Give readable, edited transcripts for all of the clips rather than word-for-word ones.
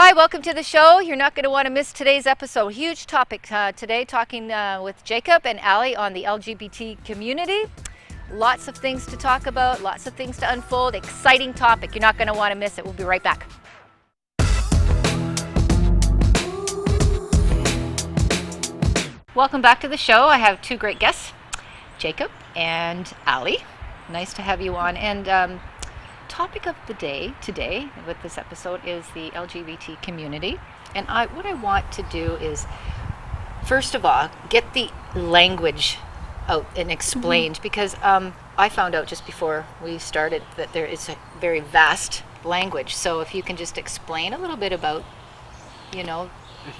Hi, welcome to the show. You're not going to want to miss today's episode. Huge topic today, talking with Jacob and Alli on the LGBT community. Lots of things to talk about, lots of things to unfold. Exciting topic. You're not going to want to miss it. We'll be right back. Welcome back to the show. I have two great guests, Jacob and Alli. Nice to have you on. And topic of the day today with this episode is the LGBT community. And what I want to do is, first of all, get the language out and explained, because I found out just before we started that there is a very vast language. So if you can just explain a little bit about, the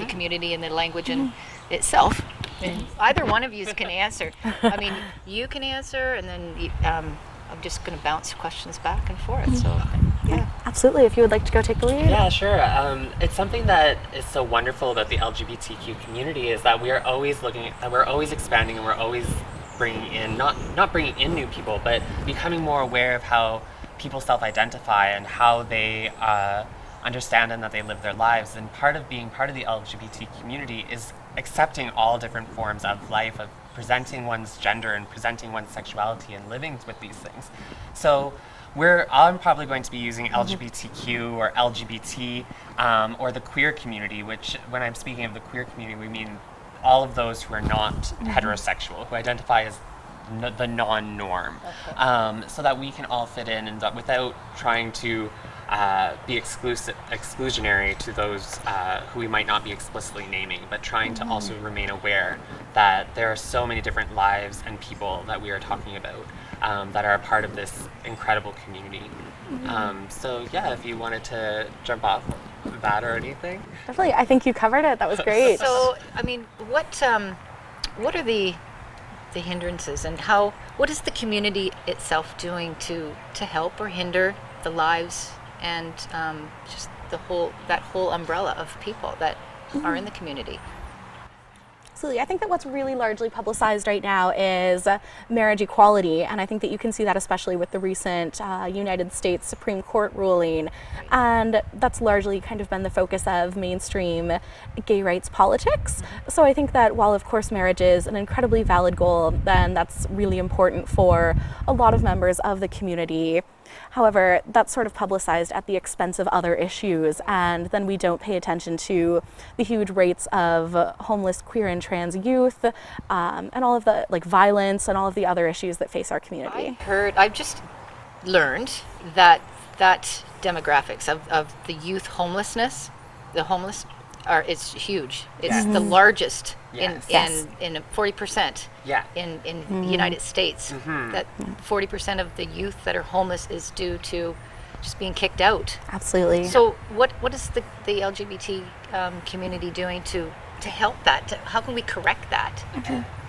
community and the language in itself. And either one of you can answer. I mean, you can answer, and then I'm just going to bounce questions back and forth. So, yeah. Absolutely. If you would like to go take the lead. Yeah, sure. It's something that is so wonderful about the LGBTQ community is that we are always we're always expanding, and we're always bringing in, not bringing in new people, but becoming more aware of how people self-identify and how they understand and that they live their lives. And part of being part of the LGBT community is accepting all different forms of life, of presenting one's gender and presenting one's sexuality and living with these things. So I'm probably going to be using LGBTQ or LGBT or the queer community, which when I'm speaking of the queer community, we mean all of those who are not heterosexual, who identify as the non-norm, so that we can all fit in and without trying to be exclusionary to those who we might not be explicitly naming, but trying to also remain aware that there are so many different lives and people that we are talking about that are a part of this incredible community. So yeah, if you wanted to jump off that or anything. Definitely. I think you covered it. That was great. So, I mean, what are the hindrances, and what is the community itself doing to help or hinder the lives and just that whole umbrella of people that are in the community? Absolutely. I think that what's really largely publicized right now is marriage equality, and I think that you can see that especially with the recent United States Supreme Court ruling, and that's largely kind of been the focus of mainstream gay rights politics. So I think that while of course marriage is an incredibly valid goal, then that's really important for a lot of members of the community. However, that's sort of publicized at the expense of other issues, and then we don't pay attention to the huge rates of homeless queer and trans youth, and all of the violence and all of the other issues that face our community. I've just learned that demographics of the youth homelessness, the homeless, it's huge. It's the largest in 40%. Yeah. In the United States, that 40% of the youth that are homeless is due to just being kicked out. Absolutely. So what is the LGBT community doing to help that? How can we correct that?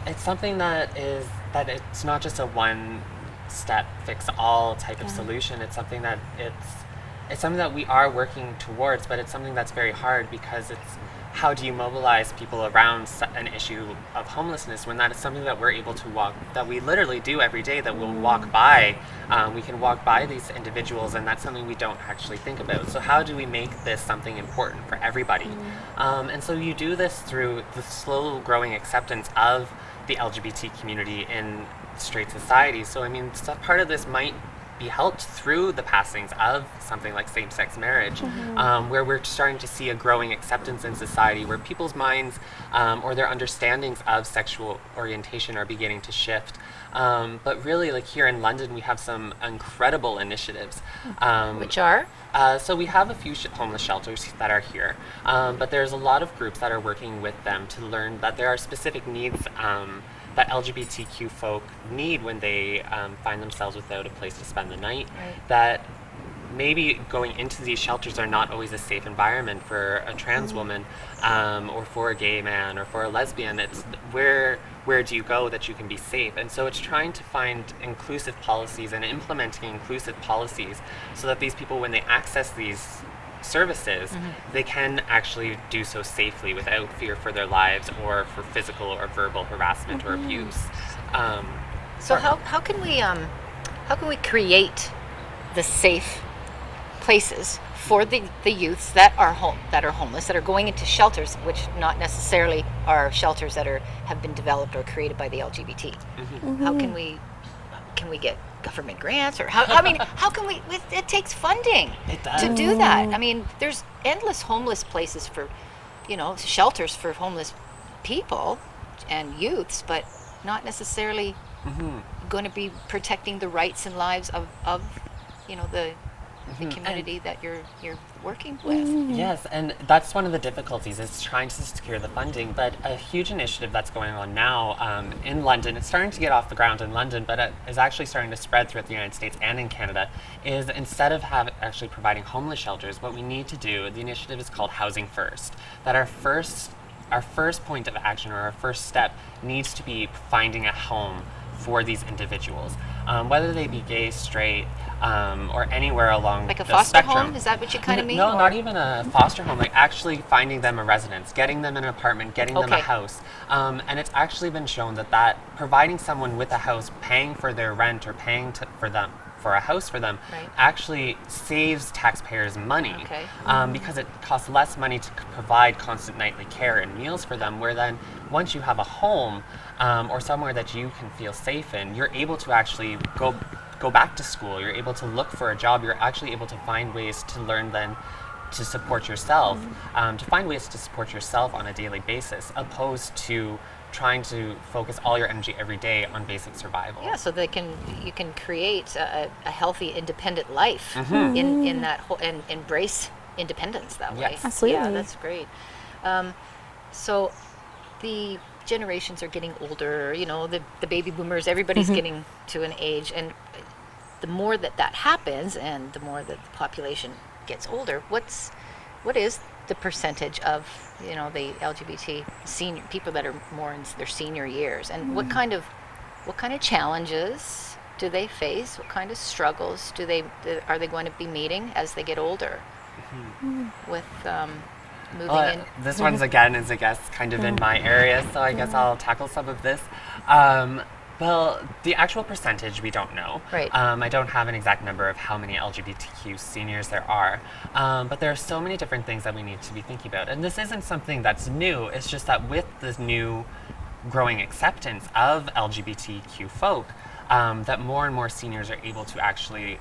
It's something that it's not just a one-step fix-all type of solution. It's something that it's something that we are working towards, but it's something that's very hard, because it's how do you mobilize people around an issue of homelessness when that is something that we're able to that we literally do every day, that we'll walk by. We can walk by these individuals, and that's something we don't actually think about. So how do we make this something important for everybody? And so you do this through the slow growing acceptance of the LGBT community in straight society. So I mean, part of this might be helped through the passings of something like same-sex marriage, where we're starting to see a growing acceptance in society, where people's minds or their understandings of sexual orientation are beginning to shift. But really, like here in London, we have some incredible initiatives. Which are? So we have a few homeless shelters that are here, but there's a lot of groups that are working with them to learn that there are specific needs that LGBTQ folk need when they find themselves without a place to spend the night. Right. That maybe going into these shelters are not always a safe environment for a trans woman, or for a gay man, or for a lesbian. It's where do you go that you can be safe? And so it's trying to find inclusive policies and implementing inclusive policies so that these people, when they access these services, they can actually do so safely without fear for their lives or for physical or verbal harassment or abuse. So how can we create the safe places for the youths that are homeless, that are going into shelters, which not necessarily are shelters that have been developed or created by the LGBT. How can we get government grants, or how can we? It takes funding to do that. I mean, there's endless homeless places for, shelters for homeless people and youths, but not necessarily going to be protecting the rights and lives of the community that you're working with. Yes, and that's one of the difficulties, is trying to secure the funding. But a huge initiative that's going on now in London, it's starting to get off the ground in London, but it is actually starting to spread throughout the United States and in Canada, is instead of actually providing homeless shelters, what we need to do, the initiative is called Housing First. That our first point of action, or our first step, needs to be finding a home for these individuals, whether they be gay, straight, or anywhere along like a the foster spectrum. home? Is that what you kind of mean? No, not even a foster home. Like actually finding them a residence, getting them an apartment, getting them a house. And it's actually been shown that providing someone with a house, paying for their rent, or paying for a house for them, actually saves taxpayers money, because it costs less money to provide constant nightly care and meals for them, where then once you have a home or somewhere that you can feel safe in, you're able to actually go back to school, you're able to look for a job, you're actually able to find ways to learn then to support yourself, to find ways to support yourself on a daily basis, opposed to trying to focus all your energy every day on basic survival. Yeah, so you can create a healthy, independent life in that whole, and embrace independence that way. Yes. Absolutely. Yeah, that's great. So the generations are getting older, the baby boomers, everybody's getting to an age, and the more that happens, and the more that the population gets older, what is the percentage of the LGBT senior people that are more in their senior years, and what kind of challenges do they face? What kind of struggles are they going to be meeting as they get older with moving in? This one's again is, I guess, kind of in my area, so I guess I'll tackle some of this. Well, the actual percentage we don't know. Right. I don't have an exact number of how many LGBTQ seniors there are, but there are so many different things that we need to be thinking about. And this isn't something that's new, it's just that with this new growing acceptance of LGBTQ folk, that more and more seniors are able to actually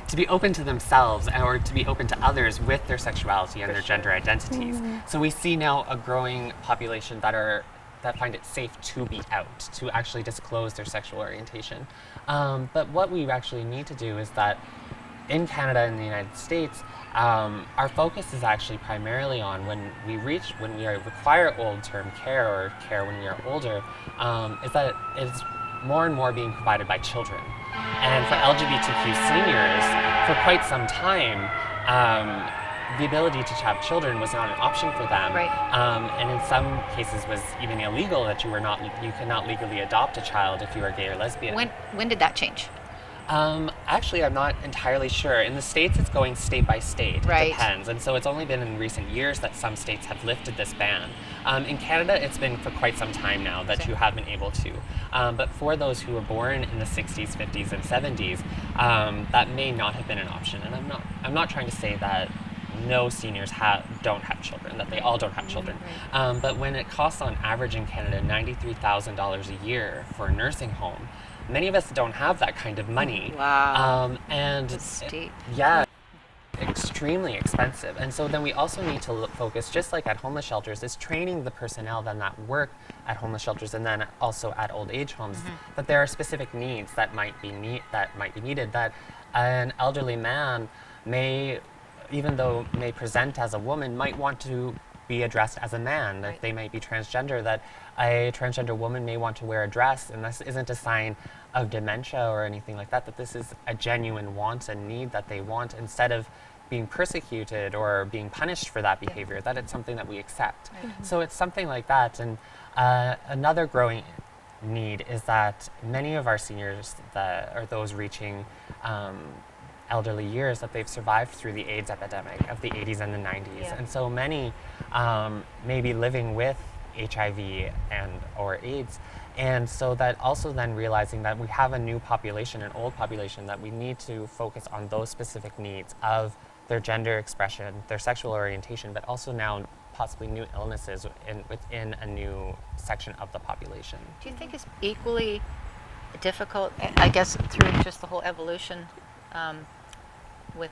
to be open to themselves, or to be open to others with their sexuality and their gender identities. So we see now a growing population that find it safe to be out, to actually disclose their sexual orientation. But what we actually need to do is that in Canada and the United States, our focus is actually primarily on when we require old-term care, or care when we are older, is that it's more and more being provided by children. And for LGBTQ seniors, for quite some time, the ability to have children was not an option for them. Right. And in some cases was even illegal, that you could not legally adopt a child if you were gay or lesbian. When did that change? Actually, I'm not entirely sure. In the States, it's going state by state. Right. It depends. And so it's only been in recent years that some states have lifted this ban. In Canada, it's been for quite some time now that you have been able to. But for those who were born in the 60s, 50s, and 70s, that may not have been an option. And I'm not trying to say that no seniors don't have children, that they all don't have children. But when it costs on average in Canada $93,000 a year for a nursing home, many of us don't have that kind of money. Wow. And That's steep. Yeah, extremely expensive. And so then we also need to focus, just like at homeless shelters, is training the personnel then that work at homeless shelters and then also at old age homes, that there are specific needs that might be needed, that an elderly man may, even though may present as a woman, might want to be addressed as a man, that they might be transgender, that a transgender woman may want to wear a dress, and this isn't a sign of dementia or anything like that, that this is a genuine want and need that they want, instead of being persecuted or being punished for that behavior, that it's something that we accept. So it's something like that. And another growing need is that many of our seniors, or those reaching elderly years, that they've survived through the AIDS epidemic of the 80s and the 90s. And so many may be living with HIV or AIDS, And so that also then realizing that we have a new population, an old population, that we need to focus on those specific needs of their gender expression, their sexual orientation, but also now possibly new illnesses within a new section of the population. Do you think it's equally difficult, I guess, through just the whole evolution with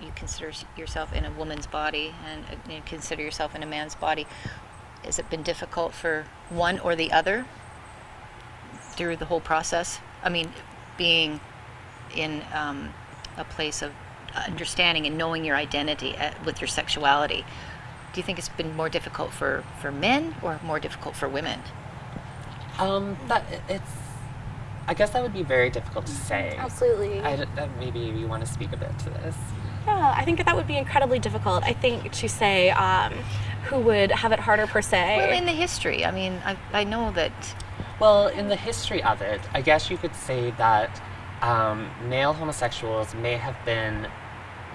you consider yourself in a woman's body and you consider yourself in a man's body? Has it been difficult for one or the other through the whole process? I mean, being in a place of understanding and knowing your identity with your sexuality. Do you think it's been more difficult for men or more difficult for women? I guess that would be very difficult to say. Absolutely. Maybe you want to speak a bit to this. Yeah, I think that would be incredibly difficult. I think to say who would have it harder per se. Well, in the history, I mean, I know that. Well, in the history of it, I guess you could say that male homosexuals may have been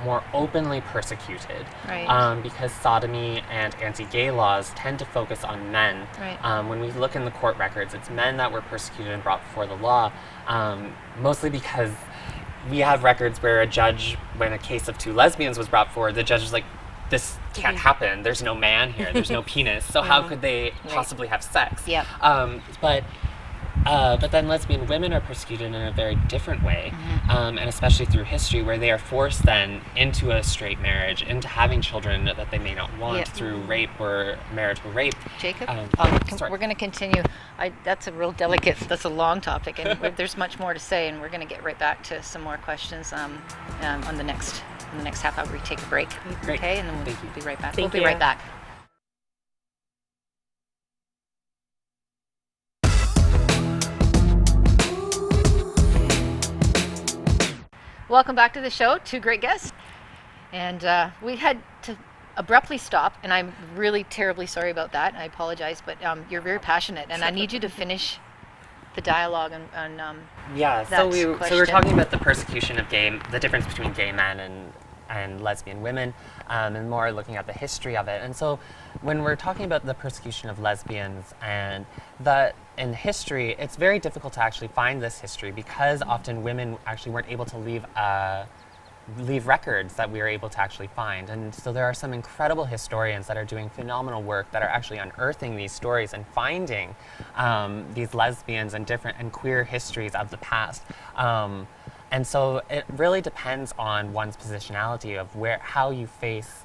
more openly persecuted, right. Because sodomy and anti-gay laws tend to focus on men. Right. When we look in the court records, it's men that were persecuted and brought before the law, mostly because we have records where a judge, when a case of two lesbians was brought forward, the judge was like, this can't happen, there's no man here, there's no penis, so how could they possibly have sex? Yep. But then lesbian women are persecuted in a very different way, and especially through history, where they are forced then into a straight marriage, into having children that they may not want through rape or marital rape. Jacob, Sorry. we're going to continue. That's a real delicate, that's a long topic, and there's much more to say, and we're going to get right back to some more questions on the next half hour. We take a break, Great. Okay, and then we'll be right back. Thank We'll be you. right back. Welcome back to the show. Two great guests. And we had to abruptly stop, and I'm really terribly sorry about that. I apologize, but you're very passionate, and I need you to finish the dialogue on So we were question. talking about the persecution of the difference between gay men and lesbian women, and more looking at the history of it. And so when we're talking about the persecution of lesbians and that in history, it's very difficult to actually find this history because often women actually weren't able to leave records that we are able to actually find. And so there are some incredible historians that are doing phenomenal work that are actually unearthing these stories and finding these lesbians and different and queer histories of the past. And so it really depends on one's positionality of how you face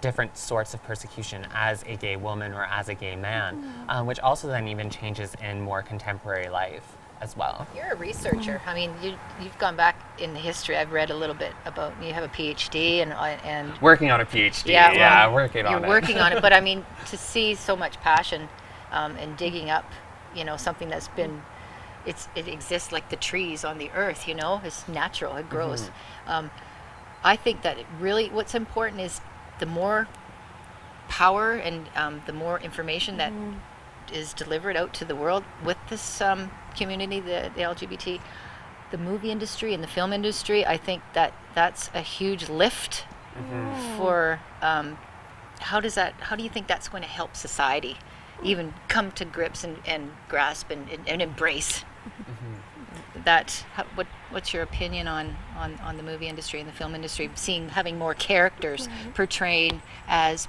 different sorts of persecution as a gay woman or as a gay man, which also then even changes in more contemporary life as well. You're a researcher. I mean, you've gone back in the history. I've read a little bit about. You have a PhD and working on a PhD. Working on it. You're working on it, but I mean, to see so much passion and digging up, something that's been. It exists like the trees on the earth. It's natural. It grows. I think that what's important is the more power and the more information that is delivered out to the world with this community, the LGBT, the movie industry and the film industry. I think that's a huge lift for how do you think that's going to help society even come to grips and grasp and embrace that? What's your opinion on the movie industry and the film industry, having more characters portraying as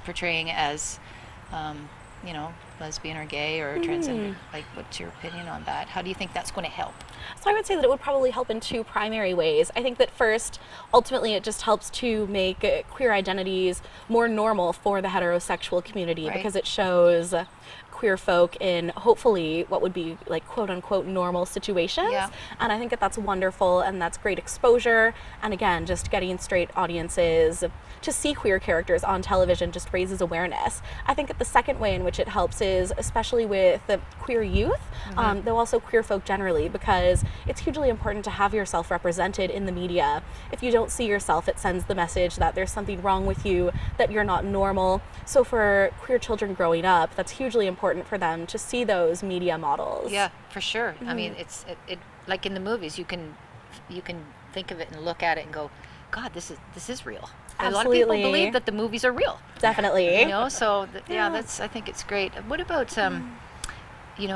lesbian or gay or transgender? Like, what's your opinion on that? How do you think that's going to help? So I would say that it would probably help in two primary ways. I think that first, ultimately, it just helps to make queer identities more normal for the heterosexual community, because it shows queer folk in hopefully what would be like quote unquote normal situations. And I think that that's wonderful, and that's great exposure. And again, just getting straight audiences to see queer characters on television just raises awareness. I think that the second way in which it helps is especially with the queer youth, though also queer folk generally, because it's hugely important to have yourself represented in the media. If you don't see yourself, it sends the message that there's something wrong with you, that you're not normal. So for queer children growing up, that's hugely important for them to see those media models. Yeah, for sure. I mean, it's like in the movies, you can think of it and look at it and go, God, this is real. A lot of people believe that the movies are real. Definitely. So I think it's great. What about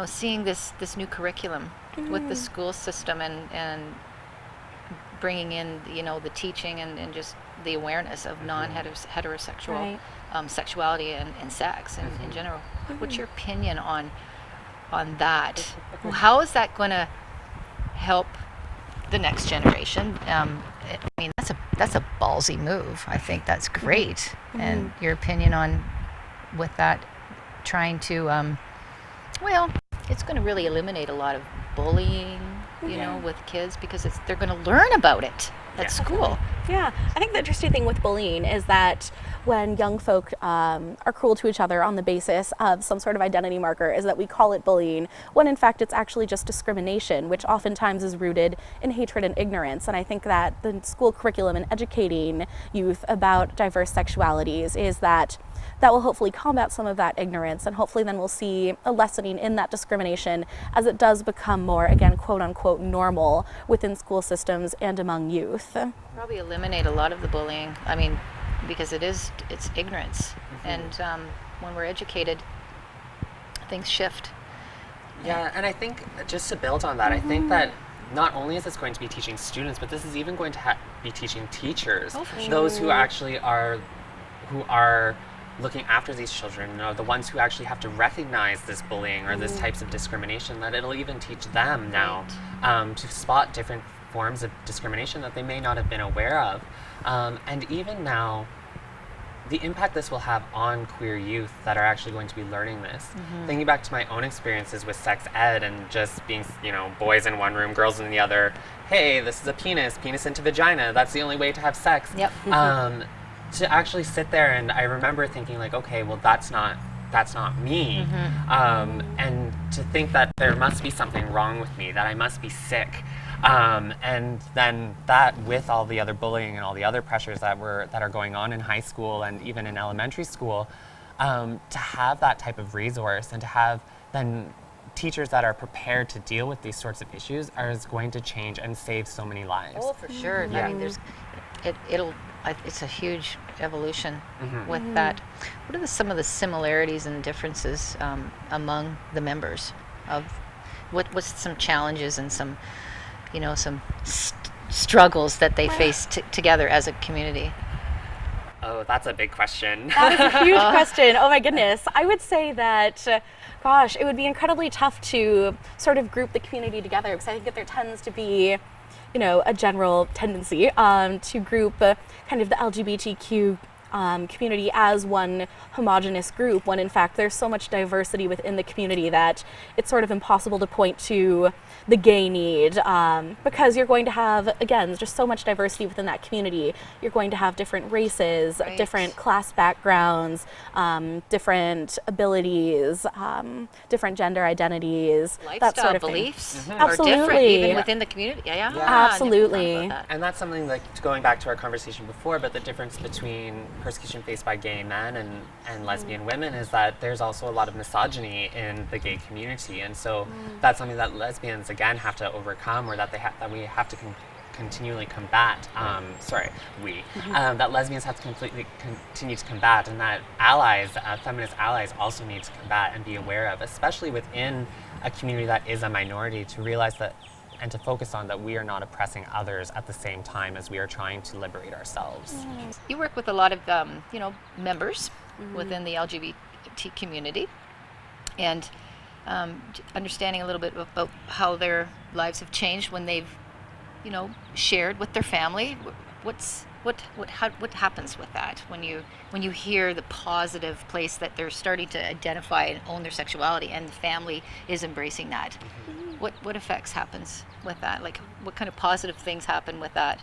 seeing this new curriculum with the school system and bringing in, the teaching and just the awareness of non-heterosexual sexuality and sex in general. What's your opinion on that? How is that going to help the next generation? That's a ballsy move. I think that's great. And your opinion on with that, trying to, it's going to really eliminate a lot of bullying, with kids, because they're going to learn about it at school. Yeah, I think the interesting thing with bullying is that when young folk are cruel to each other on the basis of some sort of identity marker, is that we call it bullying, when in fact it's actually just discrimination, which oftentimes is rooted in hatred and ignorance. And I think that the school curriculum and educating youth about diverse sexualities is that will hopefully combat some of that ignorance, and hopefully then we'll see a lessening in that discrimination as it does become more, again, quote unquote, normal within school systems and among youth. Probably eliminate a lot of the bullying. I mean, because it's ignorance. And when we're educated, things shift. Yeah, and I think just to build on that, I think that not only is this going to be teaching students, but this is even going to be teaching teachers, those who actually are looking after these children, the ones who actually have to recognize this bullying or these types of discrimination, that it'll even teach them now to spot different forms of discrimination that they may not have been aware of. And even now, the impact this will have on queer youth that are actually going to be learning this. Thinking back to my own experiences with sex ed and just being, boys in one room, girls in the other. Hey, this is a penis into vagina. That's the only way to have sex. Yep. To actually sit there, and I remember thinking like, okay, well, that's not me. And to think that there must be something wrong with me, that I must be sick. And then that, with all the other bullying and all the other pressures that are going on in high school and even in elementary school, to have that type of resource and to have then teachers that are prepared to deal with these sorts of issues is going to change and save so many lives. Oh, for sure. Yeah. I mean, it's a huge evolution with that. What are some of the similarities and differences among the members of what's some challenges and some struggles that they face together as a community? Oh, that's a big question. That is a huge question. Oh my goodness. I would say that, it would be incredibly tough to sort of group the community together, because I think that there tends to be a general tendency to group kind of the LGBTQ community as one homogenous group, when in fact there's so much diversity within the community that it's sort of impossible to point to the gay need, because you're going to have, again, just so much diversity within that community. You're going to have different races, different class backgrounds, different abilities, different gender identities, Lifestyle that sort of beliefs thing. are different Absolutely. even within the community. Yeah. Absolutely. And that's something like going back to our conversation before, but the difference between persecution faced by gay men and lesbian women is that there's also a lot of misogyny in the gay community, and so that's something that lesbians again have to overcome, or that we have to continually combat. That lesbians have to completely continue to combat, and that allies, feminist allies, also need to combat and be aware of, especially within a community that is a minority, to realize that and to focus on that we are not oppressing others at the same time as we are trying to liberate ourselves. You work with a lot of members within the LGBT community, and understanding a little bit about how their lives have changed when they've shared with their family. What happens with that when you hear the positive place that they're starting to identify and own their sexuality, and the family is embracing that? What effects happens with that? Like, what kind of positive things happen with that?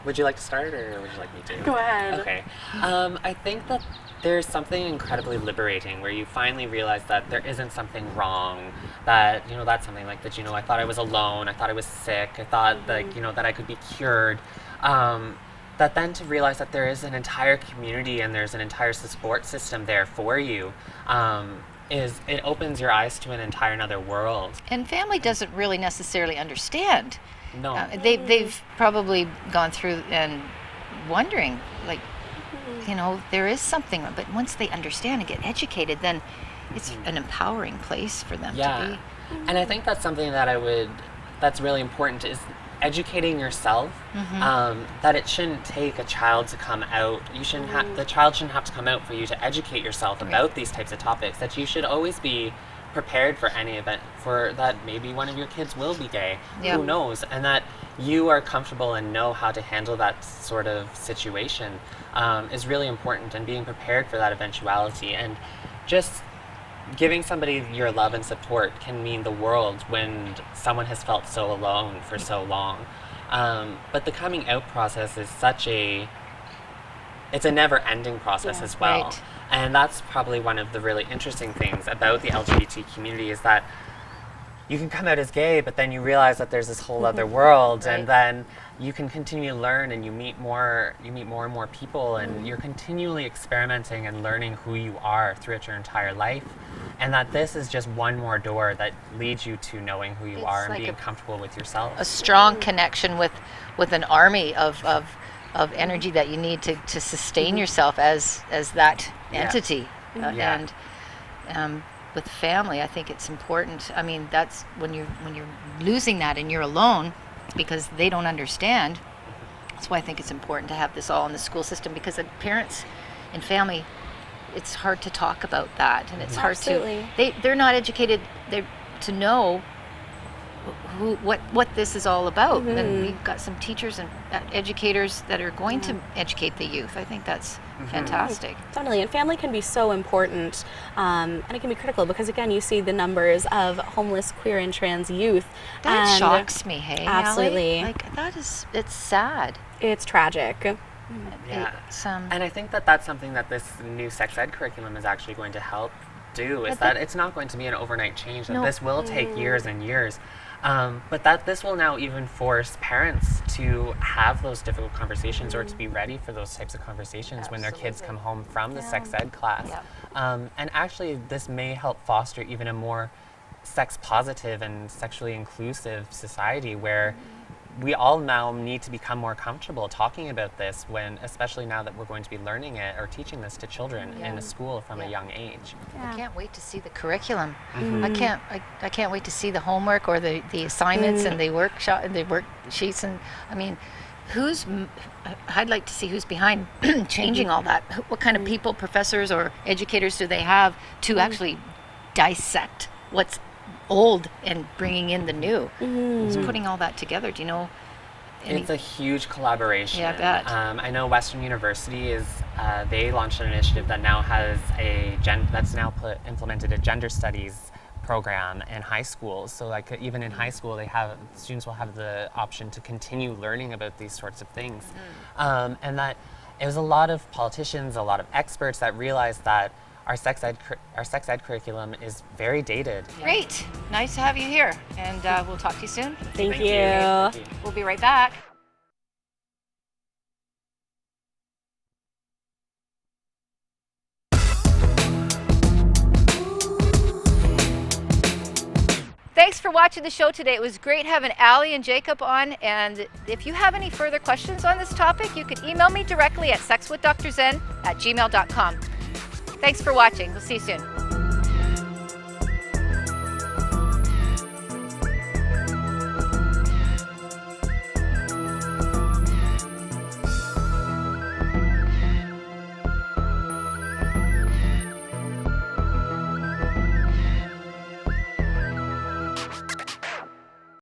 Would you like to start, or would you like me to? Go ahead. Okay. I think that there's something incredibly liberating where you finally realize that there isn't something wrong, that, that's something like that, I thought I was alone, I thought I was sick, I thought that, that I could be cured. That then to realize that there is an entire community and there's an entire support system there for you, it opens your eyes to an entire another world. And family doesn't really necessarily understand. No. They've probably gone through and wondering, like, there is something, but once they understand and get educated, then it's an empowering place for them to Yeah. be. And I think that's something that's really important is educating yourself, that it shouldn't take a child to come out. The child shouldn't have to come out for you to educate yourself about these types of topics, that you should always be prepared for any event, for that maybe one of your kids will be gay, who knows, and that you are comfortable and know how to handle that sort of situation is really important, and being prepared for that eventuality. And just giving somebody your love and support can mean the world when someone has felt so alone for so long. But the coming out process is it's a never-ending process as well. Right. And that's probably one of the really interesting things about the LGBT community, is that you can come out as gay, but then you realize that there's this whole other world, and then you can continue to learn, and you meet more and more people, and you're continually experimenting and learning who you are throughout your entire life. And that this is just one more door that leads you to knowing who you are and like being comfortable with yourself. A strong connection with an army of energy that you need to sustain yourself as that entity. And with family, I think it's important. I mean, that's when you're losing that and you're alone because they don't understand. That's why I think it's important to have this all in the school system, because the parents and family, it's hard to talk about that, and it's hard to. They're not educated to know what this is all about. And we've got some teachers and educators that are going to educate the youth. I think that's fantastic. Totally, and family can be so important, and it can be critical, because again, you see the numbers of homeless queer and trans youth. That shocks me, hey? Absolutely. Alli? Like, it's sad. It's tragic. Yeah. And I think that's something that this new sex ed curriculum is actually going to help do, is that it's not going to be an overnight change, that this will take years and years. But that this will now even force parents to have those difficult conversations, or to be ready for those types of conversations when their kids come home from the sex ed class. And actually, this may help foster even a more sex positive and sexually inclusive society, where we all now need to become more comfortable talking about this, especially now that we're going to be learning it or teaching this to children in a school from a young age. I can't wait to see the curriculum. I can't wait to see the homework or the assignments and the workshop and the worksheets. And I mean, I'd like to see who's behind changing all that. What kind of people, professors or educators, do they have to actually dissect what's old and bringing in the new? It's putting all that together. Do you know? It's a huge collaboration. Yeah, I bet. I know Western University they launched an initiative that now has implemented a gender studies program in high schools. So like even in high school, students will have the option to continue learning about these sorts of things. And that it was a lot of politicians, a lot of experts that realized that our sex ed curriculum is very dated. Great. Nice to have you here. And we'll talk to you soon. Thank you. Thank you. We'll be right back. Thanks for watching the show today. It was great having Alli and Jacob on. And if you have any further questions on this topic, you can email me directly at sexwithdrzen@gmail.com. Thanks for watching. We'll see you soon.